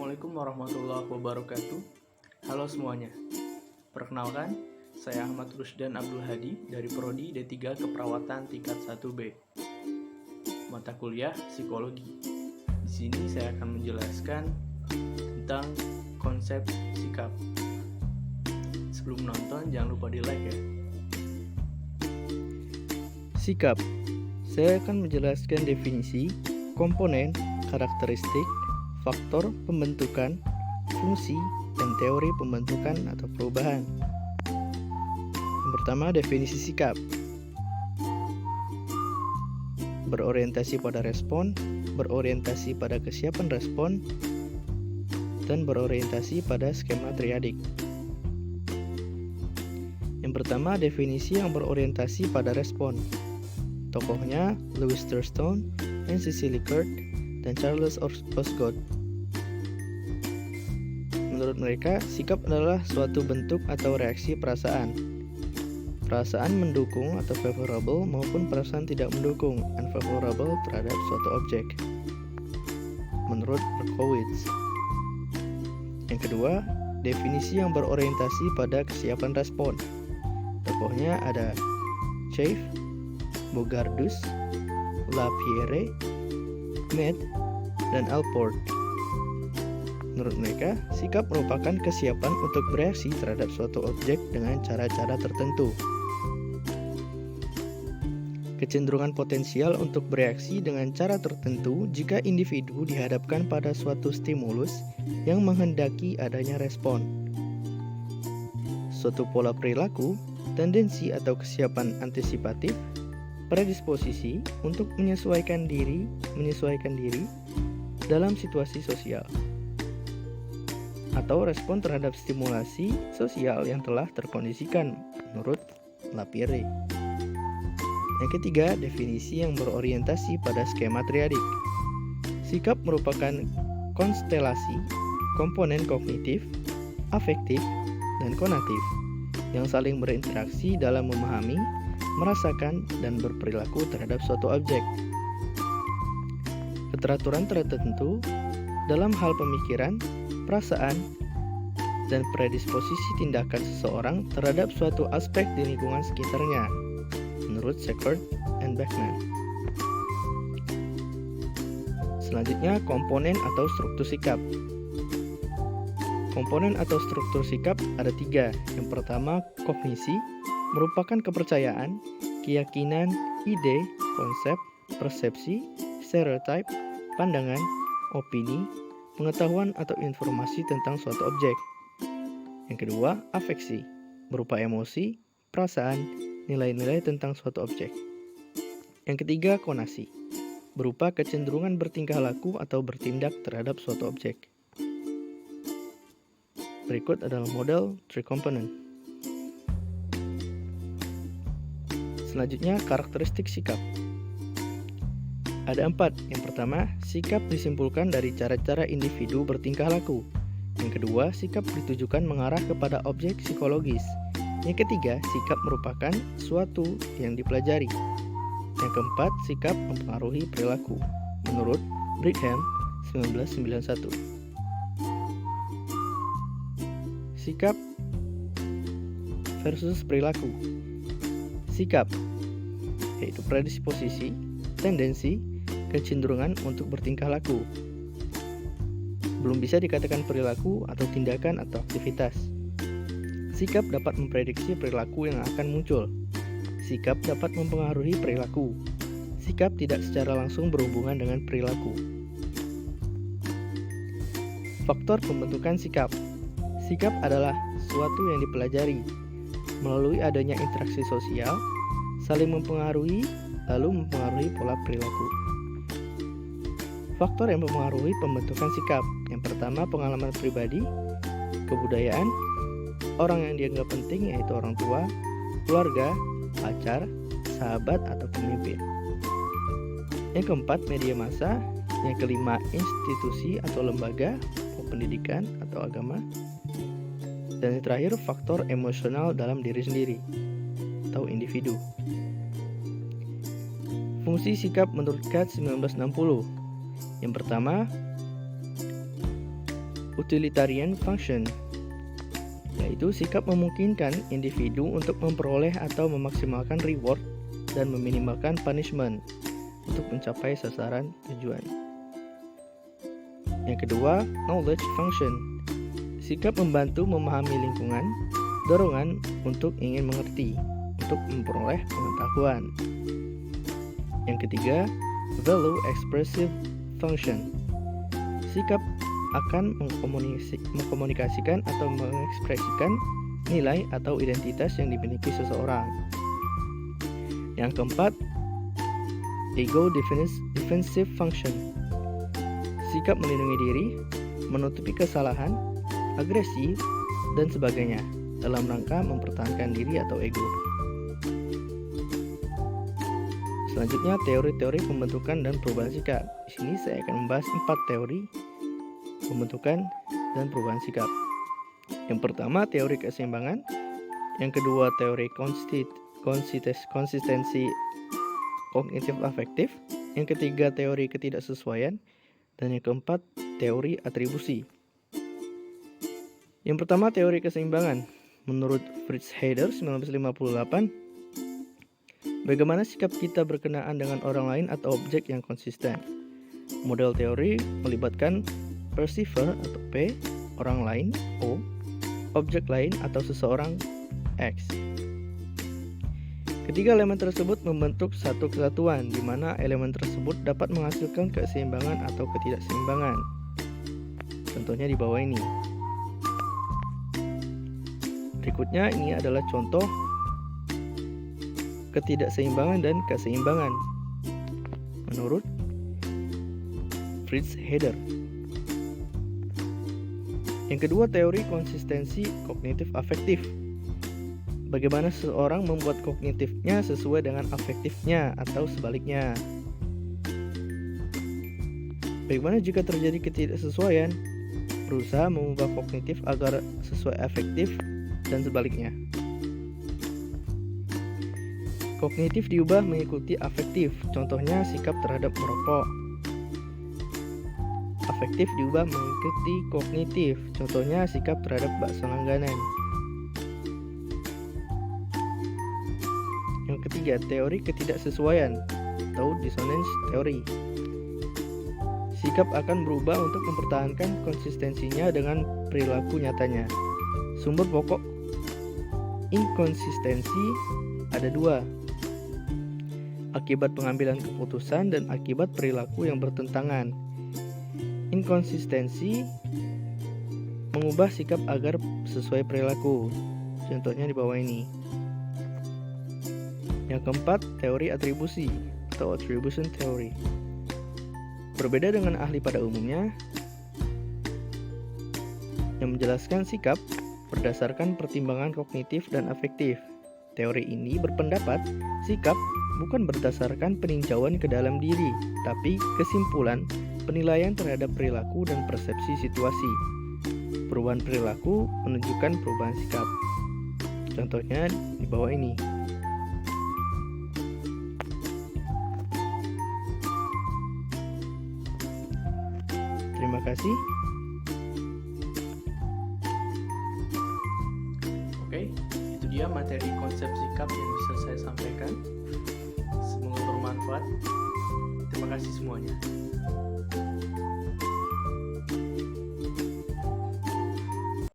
Assalamualaikum warahmatullahi wabarakatuh. Halo semuanya. Perkenalkan, saya Ahmad Rusdan Abdul Hadi dari Prodi D3 Keperawatan tingkat 1B. Mata kuliah Psikologi. Di sini saya akan menjelaskan tentang konsep sikap. Sebelum nonton jangan lupa di-like ya. Sikap. Saya akan menjelaskan definisi, komponen, karakteristik, faktor pembentukan, fungsi, dan teori pembentukan atau perubahan. Yang pertama, definisi sikap. Berorientasi pada respon, berorientasi pada kesiapan respon, dan berorientasi pada skema triadik. Yang pertama, definisi yang berorientasi pada respon. Tokohnya Louis Thurston, Nancy Sillikert, dan Charles Osgood. Menurut mereka, sikap adalah suatu bentuk atau reaksi perasaan. Perasaan mendukung atau favorable maupun perasaan tidak mendukung unfavorable terhadap suatu objek. Menurut Berkowitz. Yang kedua, definisi yang berorientasi pada kesiapan respon. Tokohnya ada Schaef, Bogardus, Lapierre, Mead, dan Allport. Menurut mereka, sikap merupakan kesiapan untuk bereaksi terhadap suatu objek dengan cara-cara tertentu. Kecenderungan potensial untuk bereaksi dengan cara tertentu jika individu dihadapkan pada suatu stimulus yang menghendaki adanya respon. Suatu pola perilaku, tendensi atau kesiapan antisipatif, predisposisi untuk menyesuaikan diri dalam situasi sosial, atau respon terhadap stimulasi sosial yang telah terkondisikan menurut Lapierre. Yang ketiga, definisi yang berorientasi pada skema triadik. Sikap merupakan konstelasi komponen kognitif, afektif, dan konatif yang saling berinteraksi dalam memahami, merasakan, dan berperilaku terhadap suatu objek. Keteraturan tertentu dalam hal pemikiran, perasaan, dan predisposisi tindakan seseorang terhadap suatu aspek di lingkungan sekitarnya, menurut Seckert and Beckman. Selanjutnya, komponen atau struktur sikap. Komponen atau struktur sikap ada 3. Yang pertama, kognisi, merupakan kepercayaan, keyakinan, ide, konsep, persepsi, stereotip, pandangan, opini, pengetahuan atau informasi tentang suatu objek. Yang kedua, afeksi, berupa emosi, perasaan, nilai-nilai tentang suatu objek. Yang ketiga, konasi, berupa kecenderungan bertingkah laku atau bertindak terhadap suatu objek. Berikut adalah model 3 component. Selanjutnya, karakteristik sikap. Ada 4. Yang pertama, sikap disimpulkan dari cara-cara individu bertingkah laku. Yang kedua, sikap ditujukan mengarah kepada objek psikologis. Yang ketiga, sikap merupakan suatu yang dipelajari. Yang keempat, sikap mempengaruhi perilaku. Menurut Brigham, 1991. Sikap versus perilaku. Sikap yaitu predisposisi, tendensi, kecenderungan untuk bertingkah laku. Belum bisa dikatakan perilaku atau tindakan atau aktivitas. Sikap dapat memprediksi perilaku yang akan muncul. Sikap dapat mempengaruhi perilaku. Sikap tidak secara langsung berhubungan dengan perilaku. Faktor pembentukan sikap. Sikap adalah suatu yang dipelajari melalui adanya interaksi sosial, saling mempengaruhi, lalu mempengaruhi pola perilaku. Faktor yang mempengaruhi pembentukan sikap. Yang pertama, pengalaman pribadi, kebudayaan, orang yang dianggap penting yaitu orang tua, keluarga, pacar, sahabat, atau pemimpin. Yang keempat, media massa. Yang kelima, institusi atau lembaga, pendidikan atau agama. Dan yang terakhir, faktor emosional dalam diri sendiri atau individu. Fungsi sikap menurut Katz 1960. Yang pertama, utilitarian function, yaitu sikap memungkinkan individu untuk memperoleh atau memaksimalkan reward dan meminimalkan punishment untuk mencapai sasaran tujuan. Yang kedua, knowledge function, sikap membantu memahami lingkungan, dorongan untuk ingin mengerti, untuk memperoleh pengetahuan. Yang ketiga, value expressive function, sikap akan mengkomunikasikan atau mengekspresikan nilai atau identitas yang dimiliki seseorang. Yang keempat, ego defensive function, sikap melindungi diri, menutupi kesalahan, agresi, dan sebagainya dalam rangka mempertahankan diri atau ego. Selanjutnya, teori-teori pembentukan dan perubahan sikap. Di sini saya akan membahas 4 teori pembentukan dan perubahan sikap. Yang pertama, teori keseimbangan. Yang kedua, teori konsistensi kognitif afektif. Yang ketiga, teori ketidaksesuaian. Dan yang keempat, teori atribusi. Yang pertama, teori keseimbangan. Menurut Fritz Heider 1958, bagaimana sikap kita berkenaan dengan orang lain atau objek yang konsisten. Model teori melibatkan perceiver atau P, orang lain O, objek lain atau seseorang X. Ketiga elemen tersebut membentuk satu kesatuan, di mana elemen tersebut dapat menghasilkan keseimbangan atau ketidakseimbangan. Contohnya di bawah ini. Berikutnya ini adalah contoh ketidakseimbangan dan keseimbangan menurut Fritz Heider. Yang kedua, teori konsistensi kognitif afektif. Bagaimana seseorang membuat kognitifnya sesuai dengan afektifnya atau sebaliknya. Bagaimana jika terjadi ketidaksesuaian? Berusaha mengubah kognitif agar sesuai afektif dan sebaliknya. Kognitif diubah mengikuti afektif, contohnya sikap terhadap merokok. Afektif diubah mengikuti kognitif, contohnya sikap terhadap bakso langganan. Yang ketiga, teori ketidaksesuaian atau dissonance theory. Sikap akan berubah untuk mempertahankan konsistensinya dengan perilaku nyatanya. Sumber pokok inkonsistensi ada 2. Akibat pengambilan keputusan dan akibat perilaku yang bertentangan. Inkonsistensi mengubah sikap agar sesuai perilaku. Contohnya di bawah ini. Yang keempat, teori atribusi atau attribution theory. Berbeda dengan ahli pada umumnya yang menjelaskan sikap berdasarkan pertimbangan kognitif dan afektif. Teori ini berpendapat sikap bukan berdasarkan peninjauan ke dalam diri, tapi kesimpulan penilaian terhadap perilaku dan persepsi situasi. Perubahan perilaku menunjukkan perubahan sikap. Contohnya di bawah ini. Terima kasih. Oke, itu dia materi konsep sikap yang bisa saya sampaikan. Semoga bermanfaat. Terima kasih semuanya.